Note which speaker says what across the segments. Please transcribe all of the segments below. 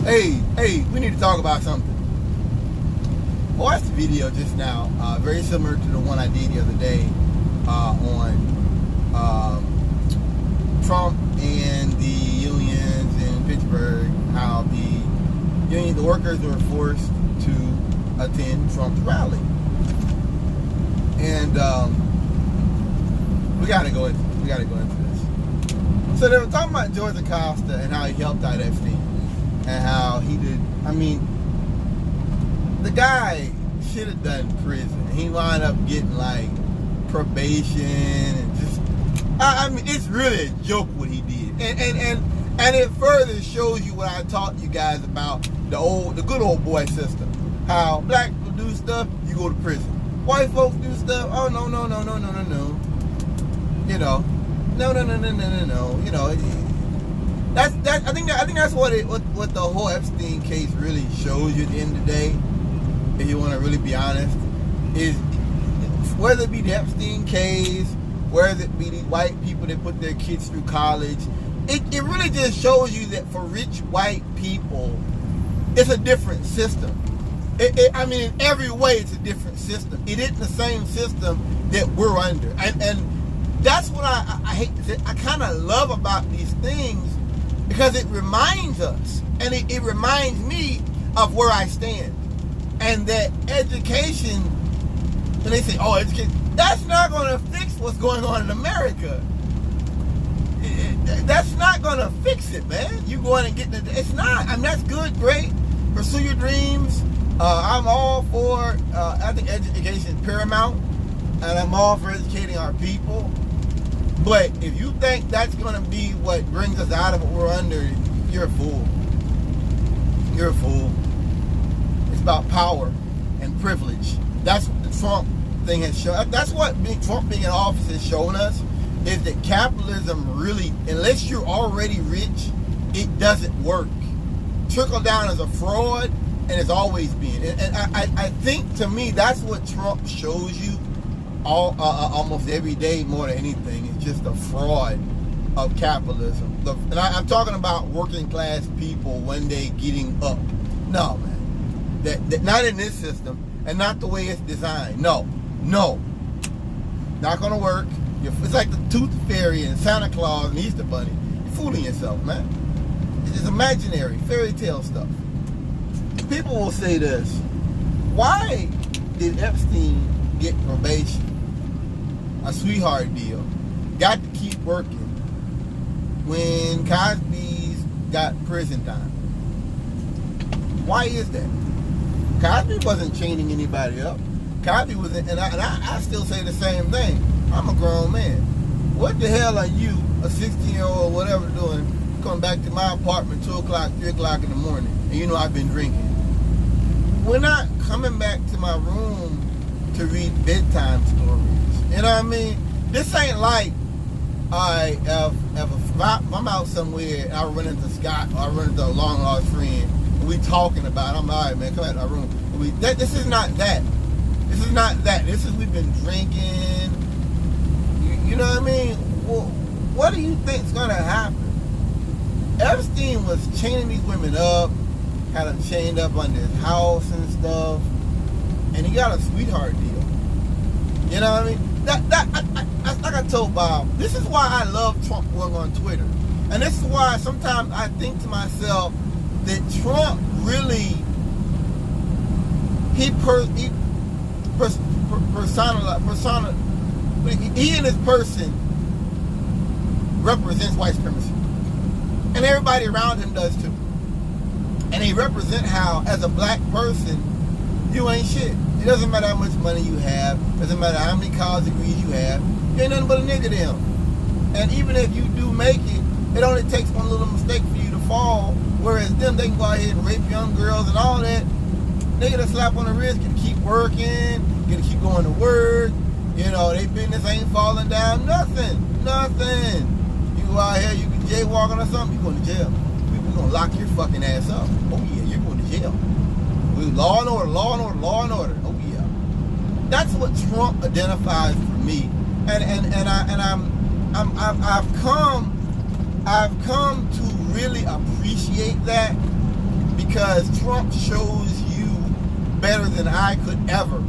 Speaker 1: Hey, we need to talk about something. I watched the video just now, very similar to the one I did the other day on Trump and the unions in Pittsburgh, how the workers were forced to attend Trump's rally. And we gotta go into this. So they were talking about George Acosta and how he helped out Epstein. And how he did, the guy should have done prison. He wound up getting like probation and just, it's really a joke what he did. And it further shows you what I taught you guys about the good old boy system. How black people do stuff, you go to prison. White folks do stuff, oh no. You know, no. You know, I think that's what the whole Epstein case really shows you at the end of the day, if you want to really be honest, is whether it be the Epstein case, whether it be these white people that put their kids through college, it really just shows you that for rich white people, it's a different system. In every way it's a different system. It isn't the same system that we're under. And that's what I hate to say. I kind of love about these things, because it reminds us, and it reminds me of where I stand. And that education, and they say, oh, education, that's not going to fix what's going on in America. That's not going to fix it, man. You going and getting it. It's not. That's good, great. Pursue your dreams. I'm all for, I think education is paramount, and I'm all for educating our people. But if you think that's going to be what brings us out of what we're under, you're a fool. You're a fool. It's about power and privilege. That's what the Trump thing has shown. That's what Trump being in office has shown us, is that capitalism really, unless you're already rich, it doesn't work. Trickle down is a fraud, and it's always been. And I think, to me, that's what Trump shows you almost every day more than anything. It's just a fraud of capitalism. And I'm talking about working class people one day getting up. No, man. That not in this system, and not the way it's designed. No. Not gonna work. It's like the Tooth Fairy and Santa Claus and Easter Bunny. You're fooling yourself, man. It's just imaginary, fairy tale stuff. People will say this: why did Epstein get probation, a sweetheart deal, got to keep working, when Cosby's got prison time? Why is that? Cosby wasn't chaining anybody up. Cosby was, and I still say the same thing. I'm a grown man. What the hell are you, a 16-year-old, whatever, doing, coming back to my apartment 2 o'clock, 3 o'clock in the morning, and you know I've been drinking? We're not coming back to my room to read bedtime stories. You know what I mean? This ain't like, if I'm out somewhere and I run into Scott, or I run into a long lost friend, and we talking about it, I'm all right, man, come out to our room. This is not that. This is not that. This is, we've been drinking. You know what I mean? Well, what do you think's gonna happen? Epstein was chaining these women up, had them chained up under his house and stuff, and he got a sweetheart deal. You know what I mean? Like I told Bob, this is why I love Trump going on Twitter. And this is why sometimes I think to myself that Trump really, he in his person represents white supremacy. And everybody around him does too. And he represents how, as a black person, you ain't shit. It doesn't matter how much money you have. Doesn't matter how many college degrees you have. You ain't nothing but a nigga to him. And even if you do make it, it only takes one little mistake for you to fall. Whereas them, they can go out here and rape young girls and all that. They get a slap on the wrist, get to keep working, get to keep going to work. You know, their business ain't falling down. Nothing. You go out here, you can jaywalking or something, you going to jail. We're going to lock your fucking ass up. Oh yeah, you're going to jail. We law and order. Oh yeah. That's what Trump identifies for me. I've come to really appreciate that, because Trump shows you better than I could ever.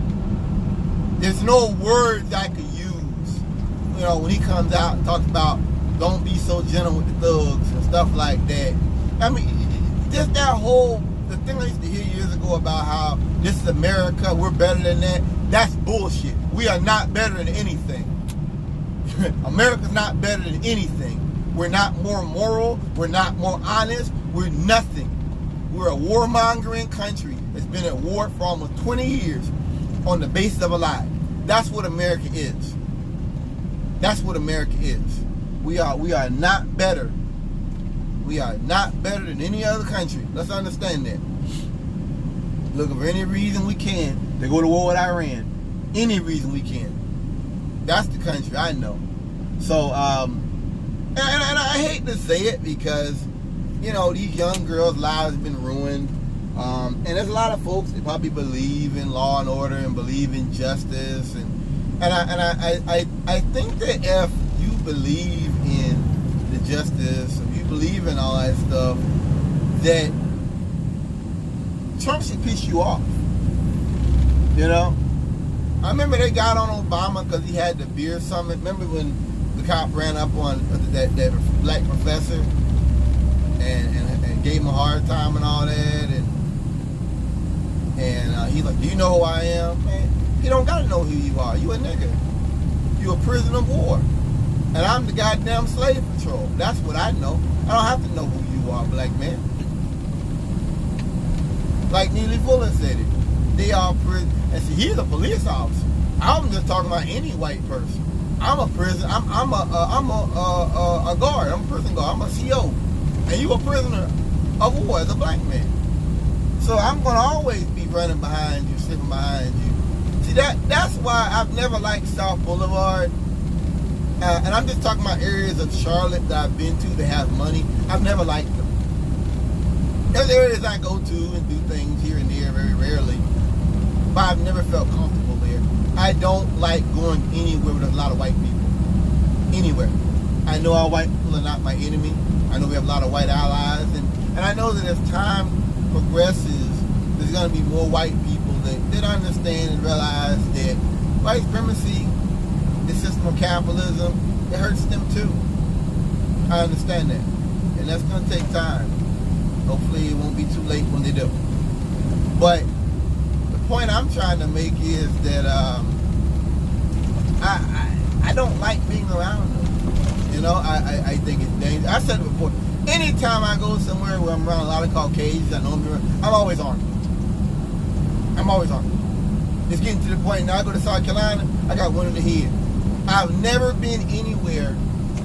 Speaker 1: There's no words I could use. You know, when he comes out and talks about don't be so gentle with the thugs and stuff like that. I mean, just that whole, the thing I used to hear years ago about how this is America, we're better than that, that's bullshit. We are not better than anything. America's not better than anything. We're not more moral. We're not more honest. We're nothing. We're a warmongering country that's been at war for almost 20 years on the basis of a lie. That's what America is. That's what America is. We are not better. We are not better than any other country. Let's understand that. Looking for any reason we can to go to war with Iran. Any reason we can. That's the country I know. So, and I hate to say it because, you know, these young girls' lives have been ruined. And there's a lot of folks that probably believe in law and order and believe in justice. And I think that if you believe in the justice, if you believe in all that stuff, that Trump should piss you off. You know? I remember they got on Obama because he had the beer summit. Remember when the cop ran up on that black professor and gave him a hard time and all that, and he's like, do you know who I am? Man, you don't gotta know who you are. You a nigga. You a prisoner of war. And I'm the goddamn slave patrol. That's what I know. I don't have to know who you are, black man. Like Neely Fuller said it. They are prison. And see, he's a police officer. I'm just talking about any white person. I'm a prison. I'm a guard. I'm a prison guard. I'm a CO. And you a prisoner of war as a black man. So I'm gonna always be running behind you, sitting behind you. See that's why I've never liked South Boulevard. And I'm just talking about areas of Charlotte that I've been to that have money. I've never liked them. There's areas I go to and do things here and there very rarely. But I've never felt comfortable there. I don't like going anywhere with a lot of white people. Anywhere. I know all white people are not my enemy. I know we have a lot of white allies. And I know that as time progresses, there's going to be more white people that understand and realize that white supremacy, the system of capitalism, it hurts them too. I understand that. And that's going to take time. Hopefully it won't be too late when they do. But the point I'm trying to make is that I don't like being around them. You know, I think it's dangerous. I said it before. Anytime I go somewhere where I'm around a lot of Caucasians, I know I'm always armed. I'm always armed. It's getting to the point now I go to South Carolina, I got one in the head. I've never been anywhere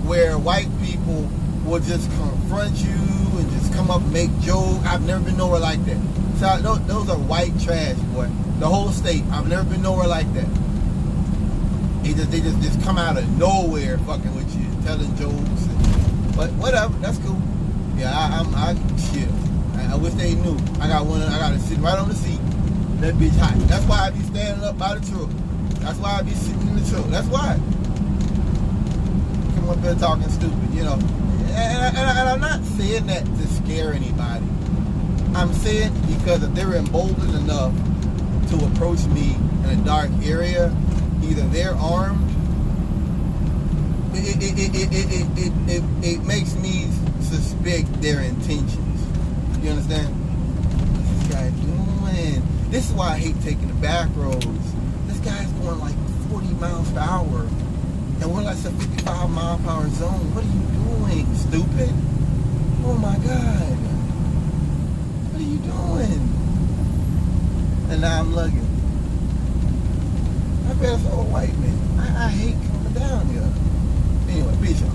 Speaker 1: where white people will just confront you and just come up and make jokes. I've never been nowhere like that. So those are white trash, boy. The whole state. I've never been nowhere like that. They just come out of nowhere fucking with you, telling jokes. But whatever, that's cool. Yeah, shit. I wish they knew. I got to sit right on the seat. That bitch hot. That's why I be standing up by the truck. That's why I be sitting in the truck. That's why. Come up there talking stupid, you know. And I'm not saying that to scare anybody. I'm saying because if they're emboldened enough to approach me in a dark area, either they're armed. It makes me suspect their intentions. You understand? What's this guy doing? This is why I hate taking the back roads. This guy's going like 40 miles per hour. And we're like a 55 mile per hour zone. What are you doing, stupid? Oh my God. What are you doing? And now I'm lugging. I bet it's all white man. I hate coming down here. Anyway, peace out.